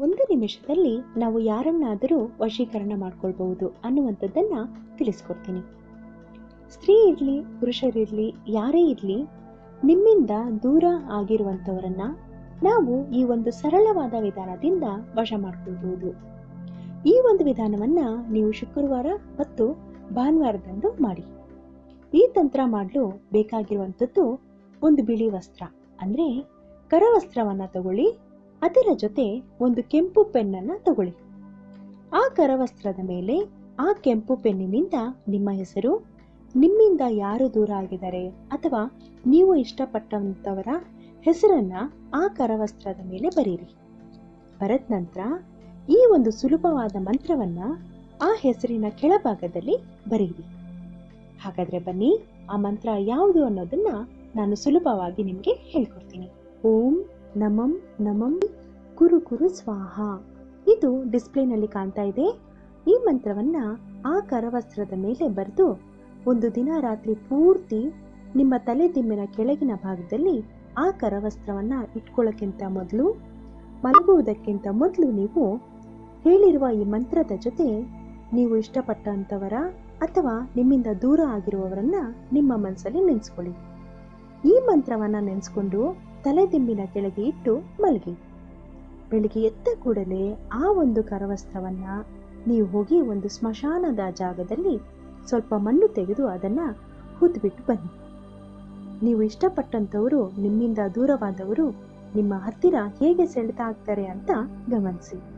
ಒಂದು ನಿಮಿಷದಲ್ಲಿ ನಾವು ಯಾರನ್ನಾದರೂ ವಶೀಕರಣ ಮಾಡ್ಕೊಳ್ಬಹುದು ಅನ್ನುವಂಥದ್ದನ್ನ ತಿಳಿಸ್ಕೊಡ್ತೀನಿ. ಸ್ತ್ರೀ ಇರಲಿ, ಪುರುಷರಿರಲಿ, ಯಾರೇ ಇರಲಿ, ನಿಮ್ಮಿಂದ ದೂರ ಆಗಿರುವಂಥವರನ್ನ ನಾವು ಈ ಒಂದು ಸರಳವಾದ ವಿಧಾನದಿಂದ ವಶ ಮಾಡ್ಕೊಳ್ಬಹುದು. ಈ ಒಂದು ವಿಧಾನವನ್ನ ನೀವು ಶುಕ್ರವಾರ ಮತ್ತು ಭಾನುವಾರದಂದು ಮಾಡಿ. ಈ ತಂತ್ರ ಮಾಡಲು ಬೇಕಾಗಿರುವಂಥದ್ದು ಒಂದು ಬಿಳಿ ವಸ್ತ್ರ ಅಂದ್ರೆ ಕರವಸ್ತ್ರವನ್ನ ತಗೊಳ್ಳಿ. ಅದರ ಜೊತೆ ಒಂದು ಕೆಂಪು ಪೆನ್ನನ್ನ ತಗೊಳ್ಳಿ. ಆ ಕರವಸ್ತ್ರದ ಮೇಲೆ ಆ ಕೆಂಪು ಪೆನ್ನಿನಿಂದ ನಿಮ್ಮ ಹೆಸರು, ನಿಮ್ಮಿಂದ ಯಾರು ದೂರ ಆಗಿದ್ದಾರೆ ಅಥವಾ ನೀವು ಇಷ್ಟಪಟ್ಟಂತವರ ಹೆಸರನ್ನ ಆ ಕರವಸ್ತ್ರದ ಮೇಲೆ ಬರೀರಿ. ಬರೆದ ನಂತರ ಈ ಒಂದು ಸುಲಭವಾದ ಮಂತ್ರವನ್ನ ಆ ಹೆಸರಿನ ಕೆಳಭಾಗದಲ್ಲಿ ಬರೀರಿ. ಹಾಗಾದ್ರೆ ಬನ್ನಿ, ಆ ಮಂತ್ರ ಯಾವುದು ಅನ್ನೋದನ್ನ ನಾನು ಸುಲಭವಾಗಿ ನಿಮ್ಗೆ ಹೇಳ್ಕೊಡ್ತೀನಿ. ಓಂ ನಮಂ ನಮಂ ಕುರು ಕುರು ಸ್ವಾಹ. ಇದು ಡಿಸ್ಪ್ಲೇನಲ್ಲಿ ಕಾಣ್ತಾ ಇದೆ. ಈ ಮಂತ್ರವನ್ನ ಆ ಕರವಸ್ತ್ರದ ಮೇಲೆ ಬರೆದು ಒಂದು ದಿನ ರಾತ್ರಿ ಪೂರ್ತಿ ನಿಮ್ಮ ತಲೆ ದಿಂಬಿನ ಕೆಳಗಿನ ಭಾಗದಲ್ಲಿ ಆ ಕರವಸ್ತ್ರವನ್ನ ಇಟ್ಕೊಳ್ಳೋಕ್ಕಿಂತ ಮೊದಲು, ಮಲಗುವುದಕ್ಕಿಂತ ಮೊದಲು ನೀವು ಹೇಳಿರುವ ಈ ಮಂತ್ರದ ಜೊತೆ ನೀವು ಇಷ್ಟಪಟ್ಟಂತವರ ಅಥವಾ ನಿಮ್ಮಿಂದ ದೂರ ಆಗಿರುವವರನ್ನ ನಿಮ್ಮ ಮನಸ್ಸಲ್ಲಿ ನೆನೆಸ್ಕೊಳ್ಳಿ. ಈ ಮಂತ್ರವನ್ನ ನೆನೆಸ್ಕೊಂಡು ತಲೆ ದಿಂಬಿನ ಕೆಳಗೆ ಇಟ್ಟು ಮಲಗಿ. ಬೆಳಿಗ್ಗೆ ಎದ್ದ ಕೂಡಲೇ ಆ ಒಂದು ಕರವಸ್ತ್ರವನ್ನ ನೀವು ಹೋಗಿ ಒಂದು ಸ್ಮಶಾನದ ಜಾಗದಲ್ಲಿ ಸ್ವಲ್ಪ ಮಣ್ಣು ತೆಗೆದು ಅದನ್ನ ಹೂದ್ಬಿಟ್ಟು ಬನ್ನಿ. ನೀವು ಇಷ್ಟಪಟ್ಟಂತವರು, ನಿಮ್ಮಿಂದ ದೂರವಾದವರು ನಿಮ್ಮ ಹತ್ತಿರ ಹೇಗೆ ಸೆಳೆತ ಆಗ್ತಾರೆ ಅಂತ ಗಮನಿಸಿ.